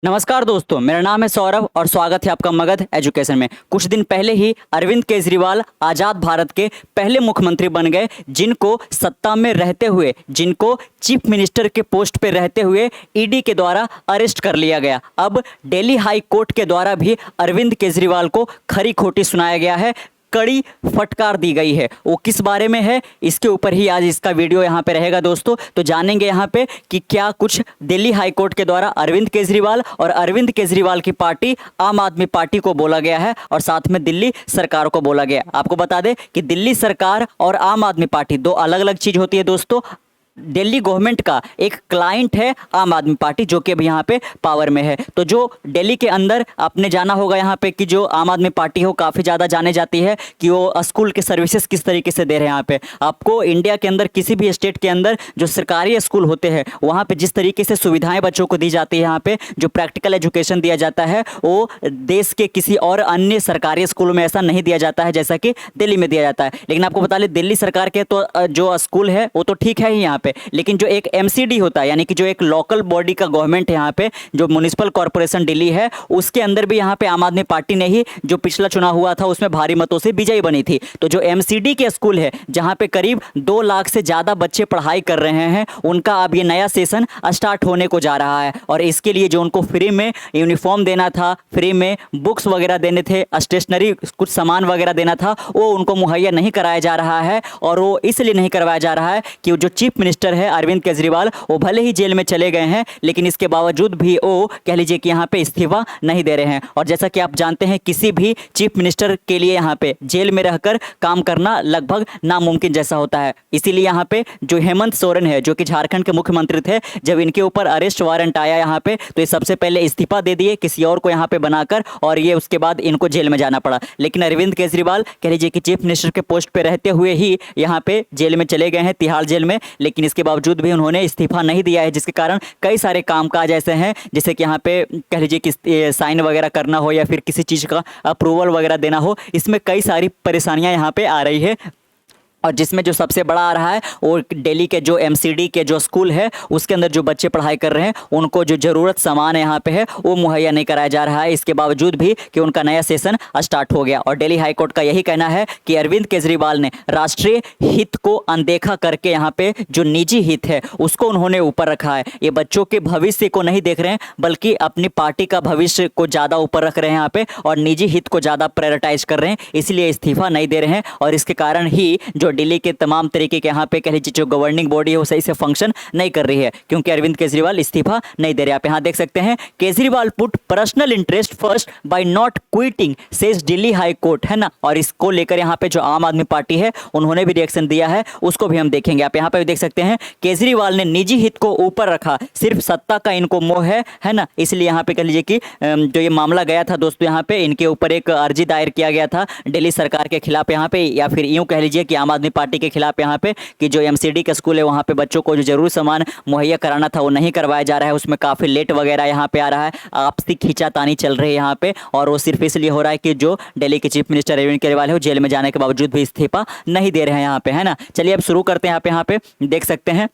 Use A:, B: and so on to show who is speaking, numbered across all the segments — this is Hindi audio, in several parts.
A: नमस्कार दोस्तों, मेरा नाम है सौरभ और स्वागत है आपका मगध एजुकेशन में। कुछ दिन पहले ही अरविंद केजरीवाल आज़ाद भारत के पहले मुख्यमंत्री बन गए, जिनको सत्ता में रहते हुए, जिनको चीफ मिनिस्टर के पोस्ट पे रहते हुए ईडी के द्वारा अरेस्ट कर लिया गया। अब दिल्ली हाई कोर्ट के द्वारा भी अरविंद केजरीवाल को खरी खोटी सुनाया गया है, कड़ी फटकार दी गई है। वो किस बारे में है, इसके ऊपर ही आज इसका वीडियो यहाँ पे रहेगा दोस्तों। तो जानेंगे यहाँ पे कि क्या कुछ दिल्ली हाई कोर्ट के द्वारा अरविंद केजरीवाल और अरविंद केजरीवाल की पार्टी आम आदमी पार्टी को बोला गया है और साथ में दिल्ली सरकार को बोला गया। आपको बता दें कि दिल्ली सरकार और आम आदमी पार्टी दो अलग अलग चीज़ होती है दोस्तों। दिल्ली गवर्नमेंट का एक क्लाइंट है आम आदमी पार्टी, जो कि अभी यहाँ पे पावर में है। तो जो दिल्ली के अंदर आपने जाना होगा यहाँ पे कि जो आम आदमी पार्टी हो काफ़ी ज़्यादा जाने जाती है कि वो स्कूल के सर्विसेज किस तरीके से दे रहे हैं। यहाँ पे आपको इंडिया के अंदर किसी भी स्टेट के अंदर जो सरकारी स्कूल होते हैं वहाँ पे जिस तरीके से सुविधाएं बच्चों को दी जाती है, यहाँ पे जो प्रैक्टिकल एजुकेशन दिया जाता है वो देश के किसी और अन्य सरकारी स्कूलों में ऐसा नहीं दिया जाता है जैसा कि दिल्ली में दिया जाता है। लेकिन आपको बता लें, दिल्ली सरकार के तो जो स्कूल है वो तो ठीक है ही यहाँ पे, लेकिन जो एक एमसीडी होता है, यानी कि जो एक लोकल बॉडी का गवर्नमेंट है यहाँ पे, जो म्युनिसिपल कॉर्पोरेशन दिल्ली है, उसके अंदर भी यहाँ पे आम आदमी पार्टी ने ही जो पिछला चुनाव हुआ था उसमें भारी मतों से विजयी बनी थी। तो जो एमसीडी के स्कूल है जहाँ पे करीब 2 लाख से ज़्यादा बच्चे पढ़ाई कर रहे हैं, उनका अब ये नया सेशन स्टार्ट होने को जा रहा है। और इसके लिए जो उनको फ्री में यूनिफॉर्म देना था, फ्री में बुक्स वगैरह देने थे, स्टेशनरी कुछ सामान वगैरह देना था, वो उनको मुहैया नहीं कराया जा रहा है। और वो इसलिए नहीं करवाया जा रहा है कि जो चीफ मिनिस्टर है अरविंद केजरीवाल, वो भले ही जेल में चले गए हैं, लेकिन इसके बावजूद भी वो कह लीजिए कि यहाँ पे इस्तीफा नहीं दे रहे हैं। और जैसा कि आप जानते हैं, किसी भी चीफ मिनिस्टर के लिए यहाँ पे जेल में रहकर काम करना लगभग नामुमकिन जैसा होता है। इसीलिए यहाँ पे जो हेमंत सोरेन है, जो कि झारखंड के मुख्यमंत्री थे, जब इनके ऊपर अरेस्ट वारंट आया यहाँ पे, तो ये सबसे पहले इस्तीफा दे दिए किसी और को यहाँ पे बनाकर, और ये उसके बाद इनको जेल में जाना पड़ा। लेकिन अरविंद केजरीवाल कह लीजिए कि चीफ मिनिस्टर के पोस्ट पे रहते हुए ही यहाँ पे जेल में चले गए हैं, तिहाड़ जेल में, लेकिन इसके बावजूद भी उन्होंने इस्तीफा नहीं दिया है, जिसके कारण कई सारे कामकाज ऐसे हैं, जैसे कि यहाँ पे कह लीजिए कि साइन वगैरह करना हो या फिर किसी चीज़ का अप्रूवल वगैरह देना हो, इसमें कई सारी परेशानियां यहाँ पे आ रही है। और जिसमें जो सबसे बड़ा आ रहा है वो दिल्ली के जो एमसीडी के जो स्कूल है उसके अंदर जो बच्चे पढ़ाई कर रहे हैं, उनको जो ज़रूरत सामान यहाँ पे है वो मुहैया नहीं कराया जा रहा है, इसके बावजूद भी कि उनका नया सेशन स्टार्ट हो गया। और दिल्ली हाईकोर्ट का यही कहना है कि अरविंद केजरीवाल ने राष्ट्रीय हित को अनदेखा करके यहाँ पे जो निजी हित है उसको उन्होंने ऊपर रखा है। ये बच्चों के भविष्य को नहीं देख रहे हैं, बल्कि अपनी पार्टी का भविष्य को ज़्यादा ऊपर रख रहे हैं यहाँ पे, और निजी हित को ज़्यादा प्रायोरिटाइज कर रहे हैं, इसलिए इस्तीफा नहीं दे रहे हैं। और इसके कारण ही जो दिल्ली के तमाम तरीके के यहाँ पे कह लीजिए जो गवर्निंग बॉडी है वो सही से फंक्शन नहीं कर रही है, क्योंकि अरविंद केजरीवाल इस्तीफा नहीं दे रहे। आप यहाँ देख सकते हैं, Kejriwal put personal interest first by not quitting says Delhi high court, है ना। और इसको लेकर यहाँ पे जो आम आदमी पार्टी है उन्होंने भी रिएक्शन दिया है, उसको भी हम देखेंगे। आप यहाँ पे भी देख सकते हैं, केजरीवाल ने निजी हित को ऊपर रखा, सिर्फ सत्ता का इनको मोह है ना। इसलिए यहाँ पे कह लीजिए कि जो ये मामला गया था दोस्तों, यहाँ पे इनके ऊपर एक अर्जी दायर किया गया था दिल्ली सरकार के खिलाफ यहाँ पे, या फिर यूँ कह लीजिए कि आम आदमी पार्टी के खिलाफ यहाँ पे, कि जो एमसीडी का स्कूल है वहाँ पे बच्चों को जो जरूरी सामान मुहैया कराना था वो नहीं करवाया जा रहा है, उसमें काफ़ी लेट वगैरह यहाँ पे आ रहा है, आपसी खींचातानी चल रही है यहाँ पे। और वो सिर्फ इसलिए हो रहा है कि जो दिल्ली के चीफ मिनिस्टर अरविंद केजरीवाल है वो जेल में जाने के बावजूद भी इस्तीफा नहीं दे रहे हैं यहाँ पे, है ना। चलिए अब शुरू करते हैं। यहाँ पे देख सकते हैं,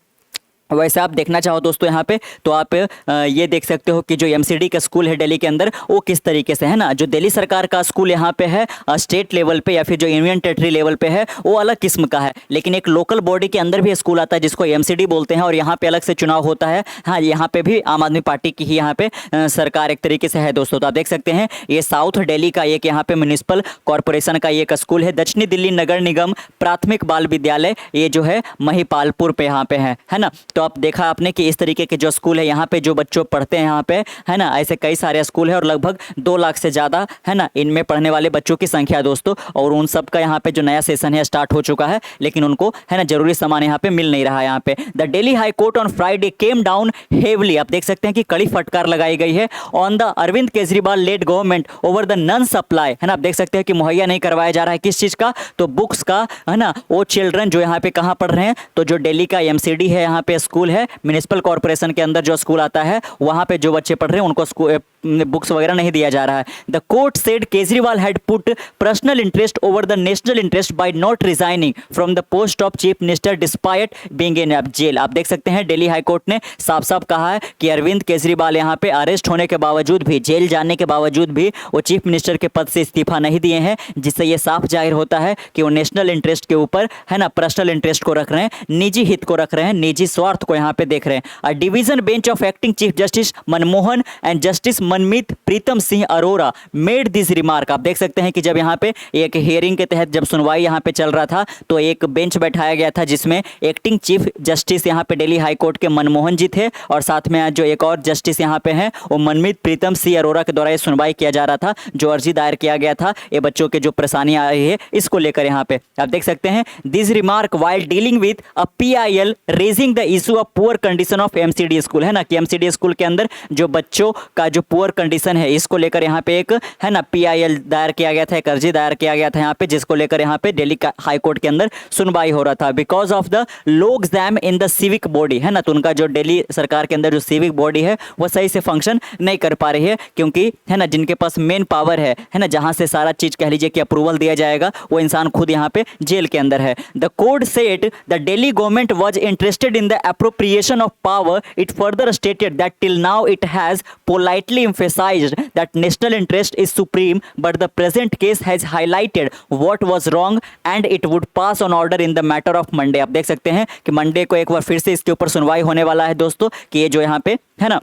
A: वैसे आप देखना चाहो दोस्तों यहाँ पे तो आप ये देख सकते हो कि जो एमसीडी का स्कूल है दिल्ली के अंदर वो किस तरीके से है ना। जो दिल्ली सरकार का स्कूल यहाँ पे है स्टेट लेवल पे या फिर जो यूनियन टेरिटरी लेवल पे है वो अलग किस्म का है, लेकिन एक लोकल बॉडी के अंदर भी स्कूल आता है जिसको एमसीडी बोलते हैं, और यहाँ पे अलग से चुनाव होता है। हाँ, यहाँ पे भी आम आदमी पार्टी की ही यहाँ पे सरकार एक तरीके से है दोस्तों। तो आप देख सकते हैं, ये साउथ दिल्ली का एक यहाँ पे म्यूनिसिपल कॉरपोरेशन का एक स्कूल है, दक्षिणी दिल्ली नगर निगम प्राथमिक बाल विद्यालय, ये जो है महिपालपुर पे यहाँ पे है ना। तो आप देखा आपने कि इस तरीके के जो स्कूल है यहाँ पे जो बच्चों पढ़ते हैं यहाँ पे, है ना, ऐसे कई सारे स्कूल है और लगभग 2 लाख से ज़्यादा है ना इनमें पढ़ने वाले बच्चों की संख्या दोस्तों। और उन सब का यहाँ पे जो नया सेशन है स्टार्ट हो चुका है, लेकिन उनको है ना जरूरी सामान यहाँ पे मिल नहीं रहा है। यहाँ पे the Delhi high court on Friday came down heavily, आप देख सकते हैं कि कड़ी फटकार लगाई गई है on the Arvind Kejriwal led government over the non supply, है ना। आप देख सकते हैं कि मुहैया नहीं करवाया जा रहा है किस चीज़ का, तो बुक्स का, है ना। वो चिल्ड्रन जो यहाँ पे कहाँ पढ़ रहे हैं, तो जो दिल्ली का एमसीडी है यहाँ पे स्कूल है, म्युनिसिपल कॉर्पोरेशन के अंदर जो स्कूल आता है वहाँ पे जो बच्चे पढ़ रहे हैं उनको बुक्स वगैरह नहीं दिया जा रहा है। The court said Kejriwal had put personal interest over the national interest by not resigning from the post of chief minister despite being in jail. आप देख सकते हैं दिल्ली हाई कोर्ट ने साफ साफ कहा है कि अरविंद केजरीवाल यहाँ पे अरेस्ट होने के बावजूद भी, जेल जाने के बावजूद भी वो चीफ मिनिस्टर के पद से इस्तीफा नहीं दिए हैं, जिससे ये साफ जाहिर होता है कि वो नेशनल इंटरेस्ट के ऊपर, है ना, पर्सनल इंटरेस्ट को रख रहे हैं, निजी हित को रख रहे हैं, निजी स्वार्थ को यहाँ पे देख रहे हैं। A division bench of acting chief justice Manmohan and justice Manmeet Pritam Singh Arora made this remark. आप देख सकते हैं कि जब यहाँ पे एक हियरिंग के तहत जब सुनवाई यहाँ पे चल रहा था तो एक बेंच बैठाया गया था जिसमें एक्टिंग चीफ जस्टिस यहाँ पे दिल्ली हाई कोर्ट के मनमोहन जी थे और साथ में जो एक और जस्टिस यहाँ पे हैं वो मनमीत प्रीतम सिंह अरोरा के द्वारा ये सुनवाई किया जा रहा था, जो अर्जी दायर किया गया था ये बच्चों के जो परेशानियां आ रही है इसको लेकर। यहाँ पे आप देख सकते हैं this remark while dealing with a PIL raising the issue of poor condition of MCD school, है ना, कि MCD स्कूल के अंदर जो बच्चों का जो पुअर कंडीशन है इसको लेकर यहाँ पे एक, है ना, PIL दायर किया गया था, एक अर्जी दायर किया गया था यहाँ पे, जिसको लेकर यहाँ पे दिल्ली हाई कोर्ट के अंदर सुनवाई हो रहा था। Because of the low exam in the civic body, है ना, तो उनका जो दिल्ली सरकार के अंदर जो सिविक बॉडी है वो सही से फंक्शन नहीं कर पा रही है, क्योंकि, है ना, जिनके पास मेन पावर है ना, जहां से सारा चीज कह लीजिए कि अप्रूवल दिया जाएगा, वो इंसान खुद यहाँ पे जेल के अंदर है। The court said the Delhi government was interested in the appropriation of power. It further stated that till now it has politely emphasized that national interest is supreme, but the present case has highlighted what was wrong and it would pass on order in the matter of Monday। आप देख सकते हैं कि मंडे को एक बार फिर से इसके ऊपर सुनवाई होने वाला है दोस्तों, कि ये जो यहाँ पे, है ना,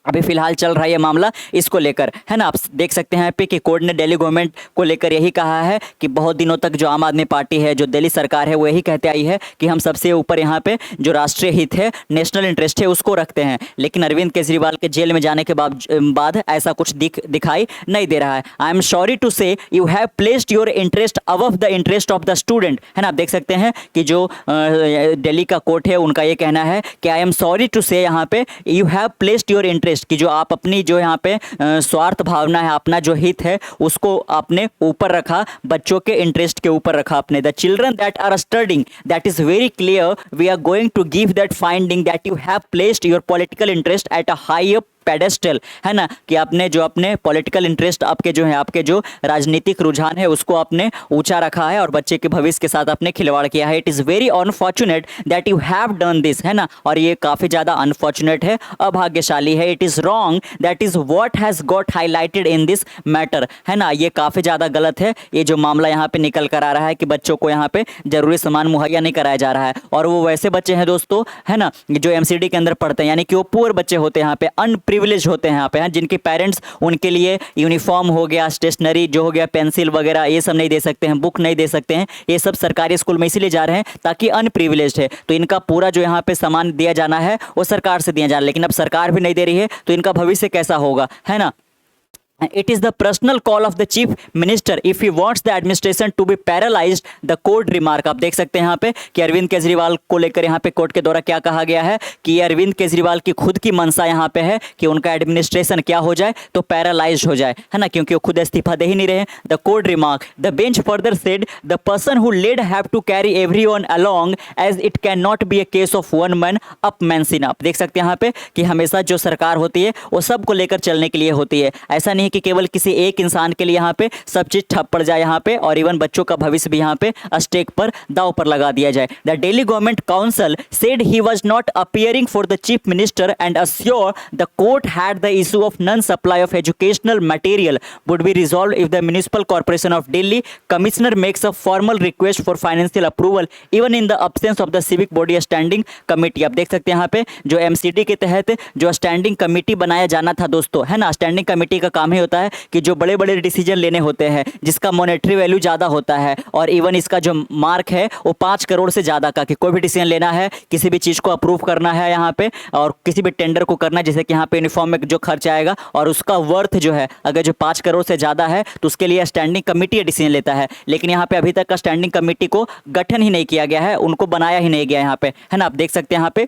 A: अभी फिलहाल चल रहा है ये मामला, इसको लेकर, है ना। आप देख सकते हैं यहाँ पे कि कोर्ट ने दिल्ली गवर्नमेंट को लेकर यही कहा है कि बहुत दिनों तक जो आम आदमी पार्टी है, जो दिल्ली सरकार है, वो यही कहते आई है कि हम सबसे ऊपर यहाँ पे जो राष्ट्रीय हित है, नेशनल इंटरेस्ट है, उसको रखते हैं। लेकिन अरविंद केजरीवाल के जेल में जाने के बाद ऐसा कुछ दिखाई नहीं दे रहा है। आई एम सॉरी टू से you have placed your interest above the interest of the student, है ना। आप देख सकते हैं कि जो दिल्ली का कोर्ट है उनका ये कहना है कि आई एम सॉरी टू से यहाँ पे you have placed your interest, कि जो आप अपनी जो यहाँ पे स्वार्थ भावना है, अपना जो हित है, उसको आपने ऊपर रखा, बच्चों के इंटरेस्ट के ऊपर रखा आपने। The children that are studying that is very clear we are going to give that finding that you have placed your political interest at a higher pedestal, है ना, कि आपने जो अपने पॉलिटिकल इंटरेस्ट, आपके जो है, आपके जो राजनीतिक रुझान है, उसको आपने ऊंचा रखा है और बच्चे के भविष्य के साथ आपने खिलवाड़ किया है। It is very unfortunate that you have done this, है ना, और ये काफ़ी ज़्यादा अनफॉर्चुनेट है, अभाग्यशाली है। It is wrong, that is what has got highlighted in this matter, है ना, ये काफ़ी ज़्यादा गलत है ये जो मामला यहाँ पे निकल कर आ रहा है कि बच्चों को यहाँ पे जरूरी सामान मुहैया नहीं कराया जा रहा है। और वो वैसे बच्चे हैं दोस्तों, है ना, जो MCD के अंदर पढ़ते हैं, यानी कि वो पुअर बच्चे होते हैं, यहाँ पे अनप्रिविलेज होते हैं यहाँ पे, जिनके पेरेंट्स उनके लिए यूनिफॉर्म हो गया, स्टेशनरी जो हो गया, पेंसिल वगैरह ये सब नहीं दे सकते हैं, बुक नहीं दे सकते हैं, ये सब सरकारी स्कूल में इसीलिए जा रहे हैं ताकि अनप्रिविलेज्ड है, तो इनका पूरा जो यहाँ पे सामान दिया जाना है वो सरकार से दिया जाना है। लेकिन अब सरकार भी नहीं दे रही है तो इनका भविष्य कैसा होगा, है ना। It is the personal call of the chief minister if he wants the administration to be paralyzed, the court remark। आप देख सकते हैं यहाँ पे कि अरविंद केजरीवाल को लेकर यहाँ पे कोर्ट के द्वारा क्या कहा गया है कि अरविंद केजरीवाल की खुद की मंशा यहाँ पे है कि उनका एडमिनिस्ट्रेशन क्या हो जाए, तो पैरालाइज हो जाए, है ना, क्योंकि वो खुद इस्तीफा दे ही नहीं रहे। The court remark the bench further said the person who led have to carry everyone along as it can not be a case of one man upmanship. आप देख सकते हैं यहाँ पे कि हमेशा जो सरकार होती है वो सबको लेकर चलने के लिए होती है, ऐसा नहीं कि केवल किसी एक इंसान के लिए यहाँ पे सब चीज ठप पड़ जाए यहाँ पे, और इवन बच्चों का भविष्य भी यहाँ पे स्टेक पर, दाव पर लगा दिया जाए। The Delhi government council said he was not appearing for the chief minister and assure the court had the issue of non supply of educational material would be resolve if the municipal corporation of Delhi commissioner makes a formal request for financial approval even in the absence of the civic body standing committee. आप देख सकते हैं यहाँ पे जो MCD के तहत जो स्टैंडिंग कमिटी बनाया जाना था दोस्तों, है ना, स्टैंडिंग कमिटी का काम ही होता है कि जो बड़े बड़े डिसीजन लेने होते हैं, जिसका मॉनेटरी वैल्यू ज़्यादा होता है, और इवन इसका जो मार्क है वो 5 करोड़ से ज़्यादा का, कि कोई भी डिसीजन लेना है, किसी भी चीज़ को अप्रूव करना है यहाँ पे, और किसी भी टेंडर को करना है, जैसे कि यहाँ पे यूनिफॉर्म में जो खर्च आएगा और उसका वर्थ जो है अगर जो 5 करोड़ से ज़्यादा है तो उसके लिए स्टैंडिंग कमेटी डिसीजन लेता है। लेकिन यहाँ पे अभी तक का स्टैंडिंग कमेटी को गठन ही नहीं किया गया है, उनको बनाया ही नहीं गया यहाँ पे, है ना। आप देख सकते हैं यहाँ पे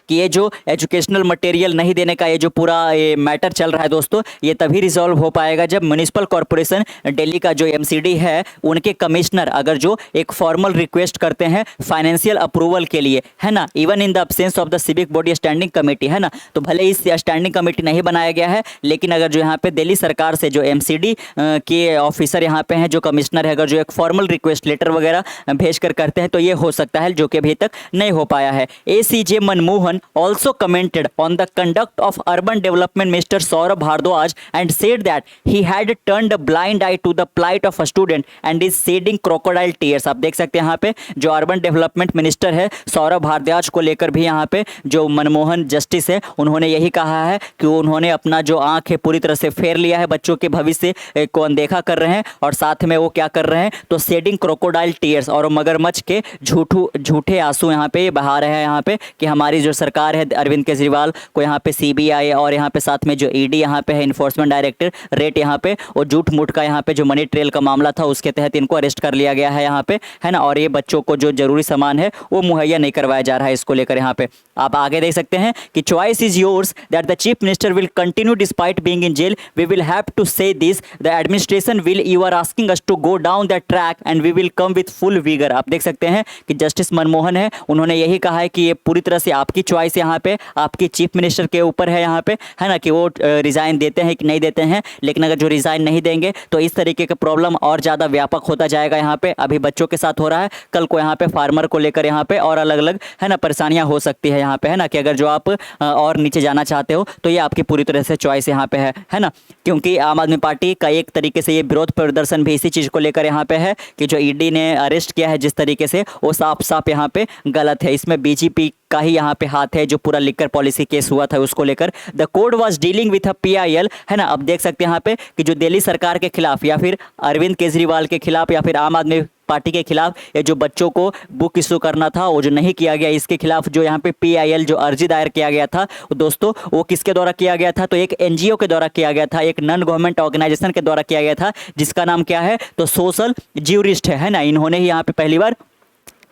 A: कि ये जो एजुकेशनल मटेरियल नहीं देने का ये जो पूरा ये मैटर चल रहा है दोस्तों, ये तभी रिजॉल्व हो पाएगा जब म्युनिसिपल कॉरपोरेशन दिल्ली का जो एमसीडी है उनके कमिश्नर अगर जो एक फॉर्मल रिक्वेस्ट करते हैं फाइनेंशियल अप्रूवल के लिए, है ना, even in the absence of the civic body standing committee, है ना। तो भले ही स्टैंडिंग कमेटी नहीं बनाया गया है, लेकिन अगर जो यहाँ पे दिल्ली सरकार से जो एमसीडी के ऑफिसर यहाँ पे हैं, जो कमिश्नर है, अगर जो एक फॉर्मल रिक्वेस्ट लेटर वगैरह भेज कर करते हैं तो ये हो सकता है, जो कि अभी तक नहीं हो पाया है। ACJ Manmohan also commented on the conduct of urban development Mr. Saurabh Bhardwaj and said that he had turned a blind eye to the plight of a student and is shedding crocodile tears। आप देख सकते हैं यहाँ पे जो अर्बन डेवलपमेंट मिनिस्टर है सौरभ भारद्वाज को लेकर भी यहाँ पे जो मनमोहन जस्टिस है उन्होंने यही कहा है कि उन्होंने अपना जो आंख है पूरी तरह से फेर लिया है, बच्चों के भविष्य को अनदेखा कर रहे हैं और साथ में वो क्या कर रहे हैं तो शेडिंग क्रोकोडाइल टीयर्स और मगरमच्छ के झूठे आंसू यहाँ पे बहा रहे हैं यहाँ पे कि हमारी जो सरकार है अरविंद केजरीवाल को यहाँ पे CBI और यहाँ पे साथ में जो ED यहाँ पे है इन्फोर्समेंट डायरेक्टर रेट यहाँ पे और झूठ मूठ का यहाँ पे जो मनी ट्रेल का मामला था उसके तहत इनको अरेस्ट कर लिया गया है यहाँ पे, है ना। और ये बच्चों को जो जरूरी सामान है वो मुहैया नहीं करवाया जा रहा है, इसको लेकर यहाँ पे आप आगे देख सकते हैं कि choice is yours that the chief minister will continue despite being in jail, we will have to say this, the administration will, you are asking us to go down that track and we will come with full vigour. आप देख सकते हैं कि जस्टिस मनमोहन है, उन्होंने यही कहा है कि ये पूरी तरह से आपकी चॉइस यहाँ पे आपकी चीफ मिनिस्टर के ऊपर है यहाँ पे, है ना, कि वो रिजाइन देते हैं कि नहीं देते हैं। लेकिन अगर जो रिजाइन नहीं देंगे तो इस तरीके का प्रॉब्लम और ज़्यादा व्यापक होता जाएगा यहाँ पे। अभी बच्चों के साथ हो रहा है, कल को यहाँ पे फार्मर को लेकर यहाँ पे और अलग अलग, है ना, परेशानियाँ हो सकती है यहाँ पे, है ना, कि अगर जो आप और नीचे जाना चाहते हो तो ये आपकी पूरी तरह से चॉइस यहाँ पे है ना। क्योंकि आम आदमी पार्टी का एक तरीके से ये विरोध प्रदर्शन भी इसी चीज़ को लेकर यहाँ पे है कि जो ED ने अरेस्ट किया है जिस तरीके से वो साफ साफ यहाँ पे गलत है, इसमें BJP का ही यहाँ पे हाथ है। जो पूरा लिकर पॉलिसी केस हुआ था उसको लेकर the court was dealing with a PIL, है ना। अब देख सकते हैं यहाँ पे कि जो दिल्ली सरकार के खिलाफ या फिर अरविंद केजरीवाल के खिलाफ या फिर आम आदमी पार्टी के खिलाफ ये जो बच्चों को बुक इशू करना था वो जो नहीं किया गया, इसके खिलाफ जो यहाँ पे PIL जो अर्जी दायर किया गया था दोस्तों वो किसके द्वारा किया गया था तो एक NGO के द्वारा किया गया था, एक नॉन गवर्नमेंट ऑर्गेनाइजेशन के द्वारा किया गया था जिसका नाम क्या है तो सोशल ज्यूरिस्ट है ना। इन्होंने ही यहाँ पे पहली बार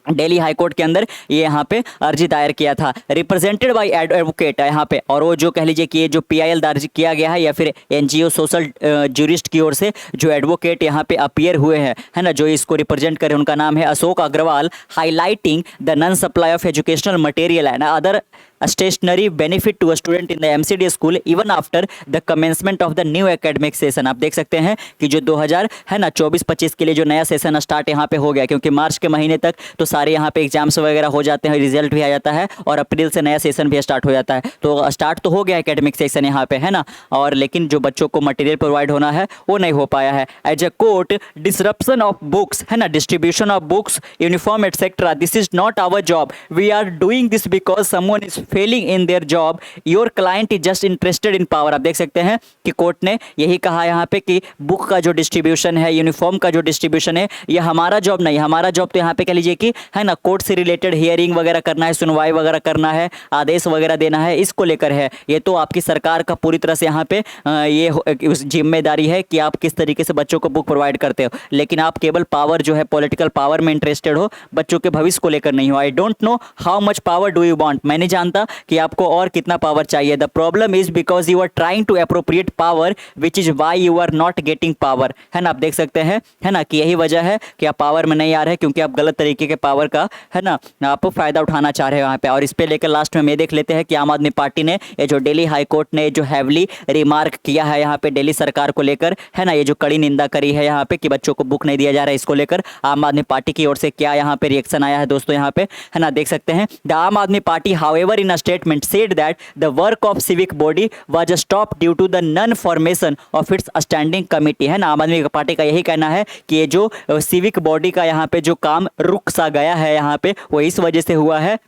A: दिल्ली हाई कोर्ट के अंदर ये यहाँ पे अर्जी दायर किया था, रिप्रेजेंटेड बाय एडवोकेट है यहाँ पे। और वो जो कह लीजिए कि ये जो PIL दर्ज किया गया है या फिर NGO सोशल ज्यूरिस्ट की ओर से जो एडवोकेट यहाँ पे अपीयर हुए हैं, है ना, जो इसको रिप्रेजेंट करें, उनका नाम है Ashok Agarwal, highlighting the non supply of educational material and other stationery benefit to a student in the MCD school even after the commencement of the new academic session. आप देख सकते हैं कि जो 2000 है ना 24-25 के लिए जो नया सेशन स्टार्ट यहाँ पे हो गया, क्योंकि मार्च के महीने तक तो सारे यहाँ पे एग्जाम्स वगैरह हो जाते हैं, रिजल्ट भी आ जाता है और अप्रैल से नया सेशन भी स्टार्ट हो जाता है। तो स्टार्ट तो हो गया एकेडमिक सेशन यहाँ पे, है ना, और लेकिन जो बच्चों को मटेरियल प्रोवाइड होना है वो नहीं हो पाया है। As a court disruption of books, है ना, distribution of books, uniform etcetera, this is not our job, we are doing this because someone is failing in their job, your client is just interested in power. आप देख सकते हैं कि कोर्ट ने यही कहा यहाँ पे कि बुक का जो डिस्ट्रीब्यूशन है, यूनिफॉर्म का जो डिस्ट्रीब्यूशन है, ये हमारा जॉब नहीं, हमारा जॉब तो यहाँ पे कह लीजिए कि है ना कोर्ट से रिलेटेड हियरिंग वगैरह करना है, सुनवाई वगैरह करना है, आदेश वगैरह देना है, इसको लेकर है। ये तो आपकी सरकार का पूरी तरह से यहाँ पे ये जिम्मेदारी है कि आप किस तरीके से बच्चों को बुक प्रोवाइड करते हो, लेकिन आप केवल पावर जो है पॉलिटिकल पावर में इंटरेस्टेड हो, बच्चों के भविष्य को लेकर नहीं हो। I don't know how much power do you want, मैं नहीं जानता कि आपको और कितना पावर चाहिए। The problem is because you are trying to appropriate power which is why you are not getting power, है ना। आप देख सकते हैं, है ना, कि यही वजह है कि आप पावर में नहीं आ रहे, क्योंकि आप गलत तरीके के पावर का, है ना, आप फायदा उठाना चाह रहे हो यहाँ पे। और इस पे लेकर लास्ट में देख लेते हैं कि आम आदमी पार्टी ने ये जो दिल्ली हाई कोर्ट ने जो हैवली रिमार्क किया है यहाँ पे दिल्ली सरकार को लेकर, है ना, ये जो कड़ी निंदा करी है यहाँ पे कि बच्चों को बुक नहीं दिया जा रहा है, इसको लेकर आम आदमी पार्टी की ओर से क्या यहाँ पे रिएक्शन आया है दोस्तों यहाँ पे, है ना, देख सकते हैं। The Aam Aadmi party however in a statement said that the work of civic body was stop due to the non formation of its standing committee, है ना। आम आदमी पार्टी का यही कहना है कि ये जो सिविक बॉडी का यहाँ पे जो काम रुक सा गया है यहाँ पे वो इस वजह से हुआ है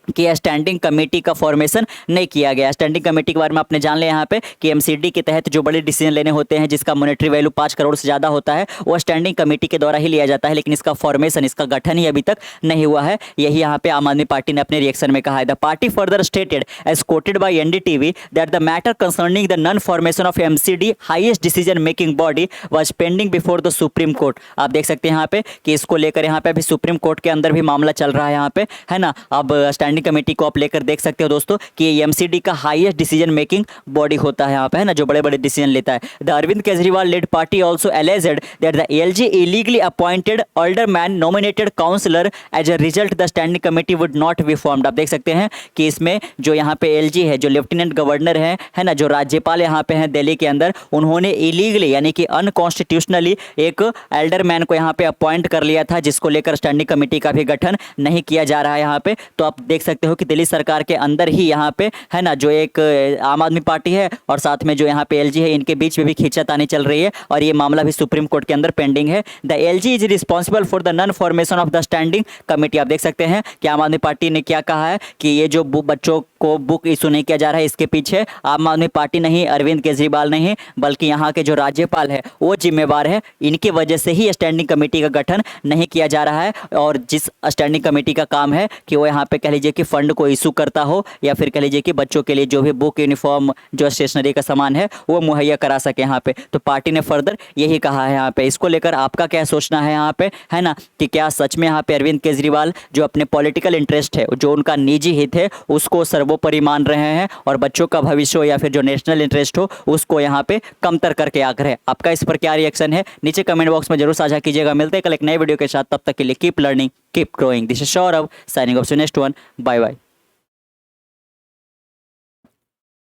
A: कि स्टैंडिंग कमेटी का फॉर्मेशन नहीं किया गया। स्टैंडिंग कमेटी के बारे में आपने जान लिया यहाँ पे कि MCD के तहत जो बड़े डिसीजन लेने होते हैं जिसका मॉनेटरी वैल्यू 5 करोड़ से ज़्यादा होता है वो स्टैंडिंग कमेटी के द्वारा ही लिया जाता है, लेकिन इसका फॉर्मेशन, इसका गठन ही अभी तक नहीं हुआ है। यही यहाँ पे आम आदमी पार्टी ने अपने रिएक्शन में कहा है। The party further stated as quoted by NDTV that the matter concerning the non formation of MCD highest decision making body was pending before the supreme court. आप देख सकते हैं यहाँ पे कि इसको लेकर यहाँ पे अभी सुप्रीम कोर्ट के अंदर भी मामला चल रहा है यहाँ पे, है ना। अब स्टैंडिंग स्टैंडिंग कमेटी को आप लेकर देख सकते हो दोस्तों कि ये एमसीडी का हाईएस्ट डिसीजन मेकिंग बॉडी होता है यहाँ पे, है ना, जो बड़े बड़े डिसीजन लेता है। The Arvind Kejriwal led party also alleged that the LG illegally appointed alderman nominated councillor as a result the standing committee would not be formed. आप देख सकते हैं कि इसमें जो यहाँ पे एलजी है, जो लेफ्टिनेंट गवर्नर है ना, जो राज्यपाल यहाँ पे हैं दिल्ली के अंदर, उन्होंने इलीगली यानी कि अनकॉन्स्टिट्यूशनली एक एल्डरमैन को यहाँ पे अपॉइंट कर लिया था, जिसको लेकर स्टैंडिंग कमेटी का भी गठन नहीं किया जा रहा है यहाँ पे। तो आप देख सकते हो कि दिल्ली सरकार के अंदर ही यहाँ पे, है ना, जो एक आम आदमी पार्टी है और साथ में जो यहाँ पे एलजी है, इनके बीच में भी खींचातानी चल रही है और ये मामला भी सुप्रीम कोर्ट के अंदर पेंडिंग है। The LG is responsible for the non formation of the standing committee. आप देख सकते हैं कि आम आदमी पार्टी ने क्या कहा है कि ये जो बच्चों को बुक इशू नहीं किया जा रहा है, इसके पीछे आम आदमी पार्टी नहीं, अरविंद केजरीवाल नहीं, बल्कि यहाँ के जो राज्यपाल है वो जिम्मेवार है। इनकी वजह से ही स्टैंडिंग कमेटी का गठन नहीं किया जा रहा है। और जिस स्टैंडिंग कमेटी का काम है कि वो यहाँ पे कह लीजिए कि फंड को इशू करता हो या फिर कह लीजिए कि बच्चों के लिए जो भी बुक, यूनिफॉर्म, जो स्टेशनरी का सामान है वो मुहैया करा सके यहाँ पे। तो पार्टी ने फर्दर यही कहा है यहाँ पे। इसको लेकर आपका क्या सोचना है यहाँ पे, है ना, कि क्या सच में यहाँ पे अरविंद केजरीवाल जो अपने पॉलिटिकल इंटरेस्ट है, जो उनका निजी हित है, उसको सर्वोपरि मान रहे हैं और बच्चों का भविष्य हो या फिर जो नेशनल इंटरेस्ट हो उसको यहाँ पे कमतर करके आग्रह। आपका इस पर क्या रिएक्शन है नीचे कमेंट बॉक्स में जरूर साझा कीजिएगा। मिलते हैं कल एक नए वीडियो के साथ, तब तक के लिए keep learning, keep growing. This is Saurabh signing off, next one, bye bye.